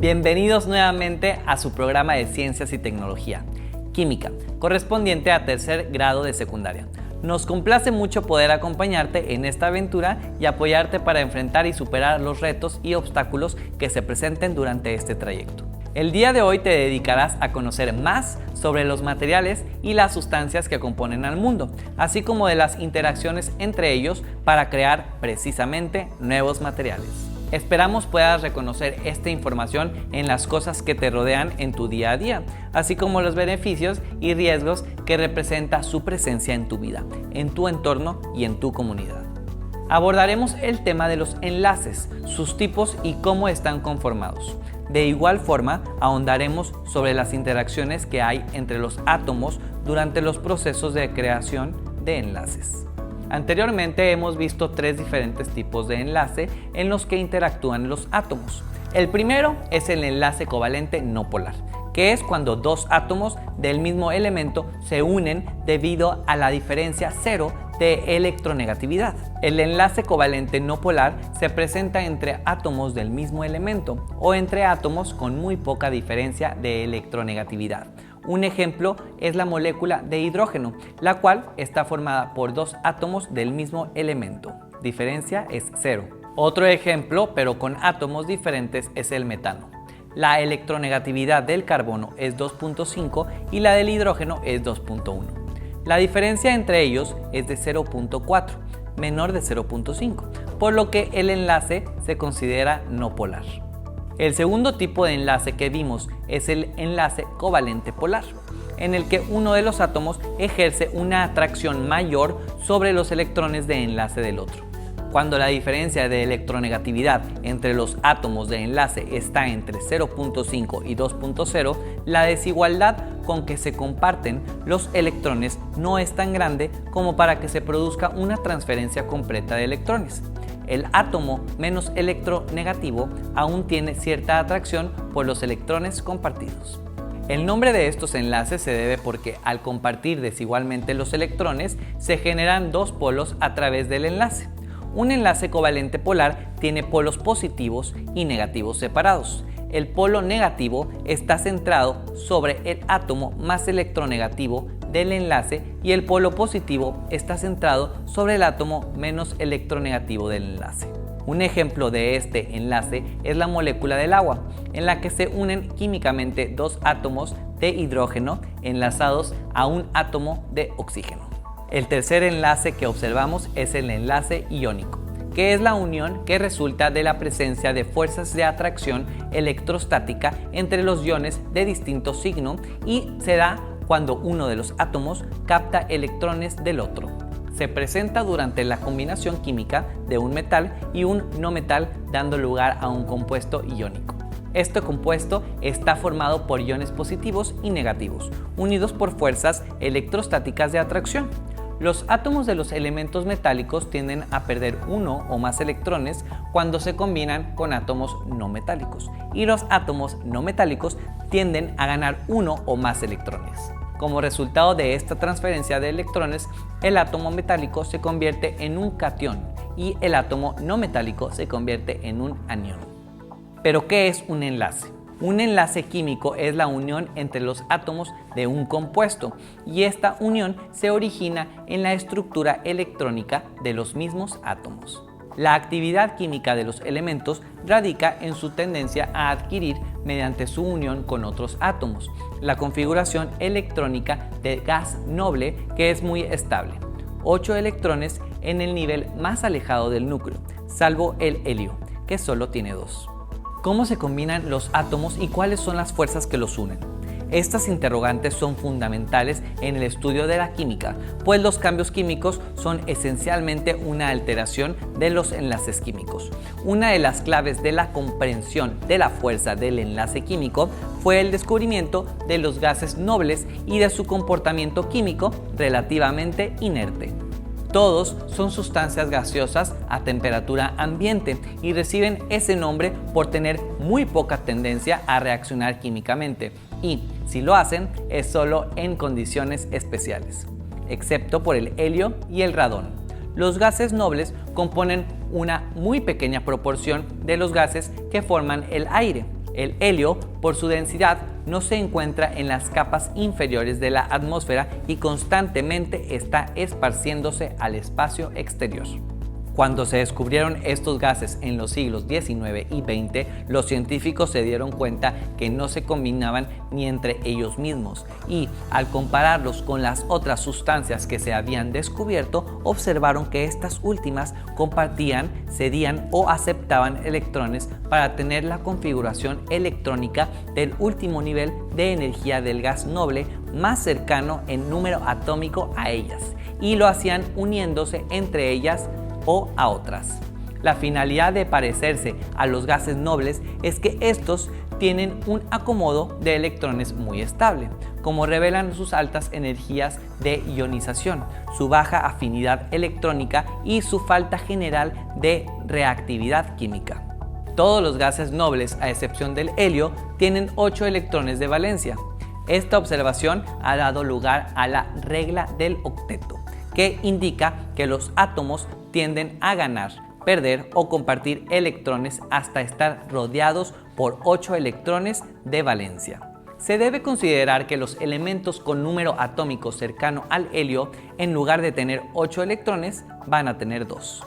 Bienvenidos nuevamente a su programa de Ciencias y Tecnología, Química, correspondiente a tercer grado de secundaria. Nos complace mucho poder acompañarte en esta aventura y apoyarte para enfrentar y superar los retos y obstáculos que se presenten durante este trayecto. El día de hoy te dedicarás a conocer más sobre los materiales y las sustancias que componen al mundo, así como de las interacciones entre ellos para crear precisamente nuevos materiales. Esperamos puedas reconocer esta información en las cosas que te rodean en tu día a día, así como los beneficios y riesgos que representa su presencia en tu vida, en tu entorno y en tu comunidad. Abordaremos el tema de los enlaces, sus tipos y cómo están conformados. De igual forma, ahondaremos sobre las interacciones que hay entre los átomos durante los procesos de creación de enlaces. Anteriormente hemos visto tres diferentes tipos de enlace en los que interactúan los átomos. El primero es el enlace covalente no polar, que es cuando dos átomos del mismo elemento se unen debido a la diferencia cero de electronegatividad. El enlace covalente no polar se presenta entre átomos del mismo elemento o entre átomos con muy poca diferencia de electronegatividad. Un ejemplo es la molécula de hidrógeno, la cual está formada por dos átomos del mismo elemento. Diferencia es cero. Otro ejemplo, pero con átomos diferentes, es el metano. La electronegatividad del carbono es 2.5 y la del hidrógeno es 2.1. La diferencia entre ellos es de 0.4, menor de 0.5, por lo que el enlace se considera no polar. El segundo tipo de enlace que vimos es el enlace covalente polar, en el que uno de los átomos ejerce una atracción mayor sobre los electrones de enlace del otro. Cuando la diferencia de electronegatividad entre los átomos de enlace está entre 0.5 y 2.0, la desigualdad con que se comparten los electrones no es tan grande como para que se produzca una transferencia completa de electrones. El átomo menos electronegativo aún tiene cierta atracción por los electrones compartidos. El nombre de estos enlaces se debe porque al compartir desigualmente los electrones se generan dos polos a través del enlace. Un enlace covalente polar tiene polos positivos y negativos separados. El polo negativo está centrado sobre el átomo más electronegativo del enlace y el polo positivo está centrado sobre el átomo menos electronegativo del enlace. Un ejemplo de este enlace es la molécula del agua, en la que se unen químicamente dos átomos de hidrógeno enlazados a un átomo de oxígeno. El tercer enlace que observamos es el enlace iónico, que es la unión que resulta de la presencia de fuerzas de atracción electrostática entre los iones de distinto signo y se da cuando uno de los átomos capta electrones del otro. Se presenta durante la combinación química de un metal y un no metal, dando lugar a un compuesto iónico. Este compuesto está formado por iones positivos y negativos, unidos por fuerzas electrostáticas de atracción. Los átomos de los elementos metálicos tienden a perder uno o más electrones cuando se combinan con átomos no metálicos, y los átomos no metálicos tienden a ganar uno o más electrones. Como resultado de esta transferencia de electrones, el átomo metálico se convierte en un catión y el átomo no metálico se convierte en un anión. ¿Pero qué es un enlace? Un enlace químico es la unión entre los átomos de un compuesto y esta unión se origina en la estructura electrónica de los mismos átomos. La actividad química de los elementos radica en su tendencia a adquirir, mediante su unión con otros átomos, la configuración electrónica de gas noble, que es muy estable. 8 electrones en el nivel más alejado del núcleo, salvo el helio, que solo tiene 2. ¿Cómo se combinan los átomos y cuáles son las fuerzas que los unen? Estas interrogantes son fundamentales en el estudio de la química, pues los cambios químicos son esencialmente una alteración de los enlaces químicos. Una de las claves de la comprensión de la fuerza del enlace químico fue el descubrimiento de los gases nobles y de su comportamiento químico relativamente inerte. Todos son sustancias gaseosas a temperatura ambiente y reciben ese nombre por tener muy poca tendencia a reaccionar químicamente y, si lo hacen, es solo en condiciones especiales, excepto por el helio y el radón. Los gases nobles componen una muy pequeña proporción de los gases que forman el aire. El helio, por su densidad, no se encuentra en las capas inferiores de la atmósfera y constantemente está esparciéndose al espacio exterior. Cuando se descubrieron estos gases en los siglos XIX y XX, los científicos se dieron cuenta que no se combinaban ni entre ellos mismos y, al compararlos con las otras sustancias que se habían descubierto, observaron que estas últimas compartían, cedían o aceptaban electrones para tener la configuración electrónica del último nivel de energía del gas noble más cercano en número atómico a ellas, y lo hacían uniéndose entre ellas o a otras. La finalidad de parecerse a los gases nobles es que estos tienen un acomodo de electrones muy estable, como revelan sus altas energías de ionización, su baja afinidad electrónica y su falta general de reactividad química. Todos los gases nobles, a excepción del helio, tienen 8 electrones de valencia. Esta observación ha dado lugar a la regla del octeto, que indica que los átomos tienden a ganar, perder o compartir electrones hasta estar rodeados por 8 electrones de valencia. Se debe considerar que los elementos con número atómico cercano al helio, en lugar de tener 8 electrones, van a tener 2.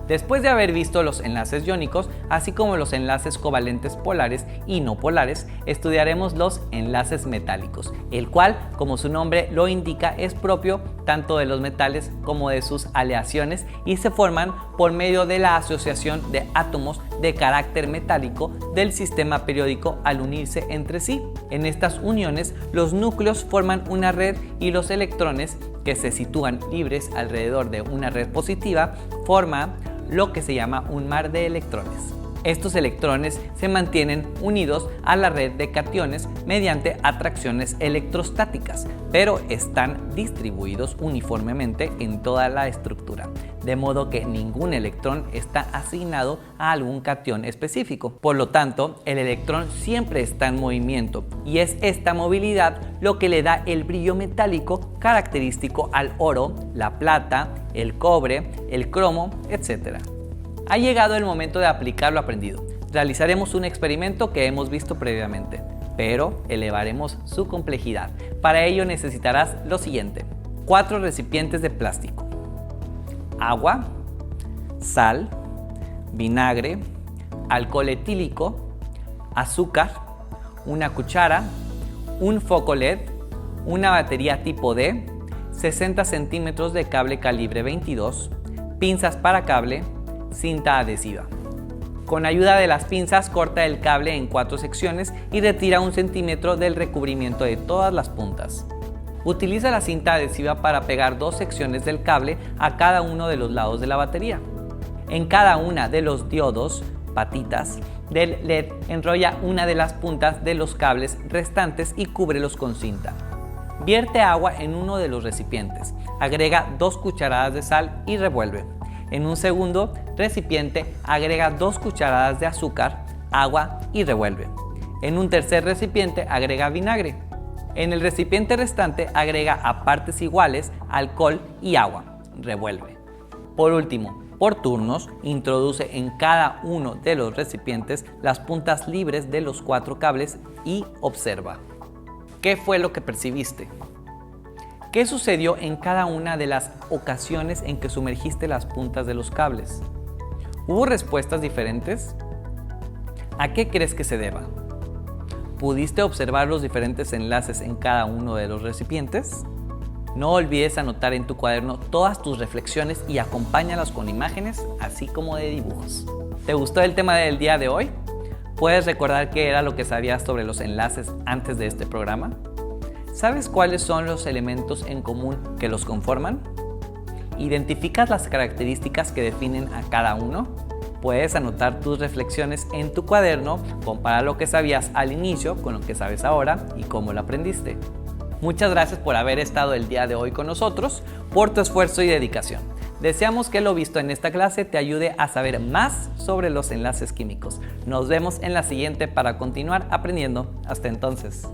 Después de haber visto los enlaces iónicos, así como los enlaces covalentes polares y no polares, estudiaremos los enlaces metálicos, el cual, como su nombre lo indica, es propio tanto de los metales como de sus aleaciones y se forman por medio de la asociación de átomos de carácter metálico del sistema periódico al unirse entre sí. En estas uniones, los núcleos forman una red y los electrones, que se sitúan libres alrededor de una red positiva, forman lo que se llama un mar de electrones. Estos electrones se mantienen unidos a la red de cationes mediante atracciones electrostáticas, pero están distribuidos uniformemente en toda la estructura, de modo que ningún electrón está asignado a algún catión específico. Por lo tanto, el electrón siempre está en movimiento y es esta movilidad lo que le da el brillo metálico característico al oro, la plata, el cobre, el cromo, etc. Ha llegado el momento de aplicar lo aprendido. Realizaremos un experimento que hemos visto previamente, pero elevaremos su complejidad. Para ello necesitarás lo siguiente: 4 recipientes de plástico, agua, sal, vinagre, alcohol etílico, azúcar, una cuchara, un foco LED, una batería tipo D, 60 centímetros de cable calibre 22, pinzas para cable, cinta adhesiva. Con ayuda de las pinzas corta el cable en 4 secciones y retira 1 centímetro del recubrimiento de todas las puntas. Utiliza la cinta adhesiva para pegar 2 secciones del cable a cada uno de los lados de la batería. En cada una de los diodos, patitas, del LED enrolla una de las puntas de los cables restantes y cúbrelos con cinta. Vierte agua en uno de los recipientes, agrega 2 cucharadas de sal y revuelve. En un segundo recipiente agrega 2 cucharadas de azúcar, agua y revuelve. En un tercer recipiente agrega vinagre. En el recipiente restante agrega a partes iguales alcohol y agua, revuelve. Por último, por turnos, introduce en cada uno de los recipientes las puntas libres de los 4 cables y observa. ¿Qué fue lo que percibiste? ¿Qué sucedió en cada una de las ocasiones en que sumergiste las puntas de los cables? ¿Hubo respuestas diferentes? ¿A qué crees que se deba? ¿Pudiste observar los diferentes enlaces en cada uno de los recipientes? No olvides anotar en tu cuaderno todas tus reflexiones y acompáñalas con imágenes, así como de dibujos. ¿Te gustó el tema del día de hoy? ¿Puedes recordar qué era lo que sabías sobre los enlaces antes de este programa? ¿Sabes cuáles son los elementos en común que los conforman? ¿Identificas las características que definen a cada uno? Puedes anotar tus reflexiones en tu cuaderno, compara lo que sabías al inicio con lo que sabes ahora y cómo lo aprendiste. Muchas gracias por haber estado el día de hoy con nosotros, por tu esfuerzo y dedicación. Deseamos que lo visto en esta clase te ayude a saber más sobre los enlaces químicos. Nos vemos en la siguiente para continuar aprendiendo. Hasta entonces.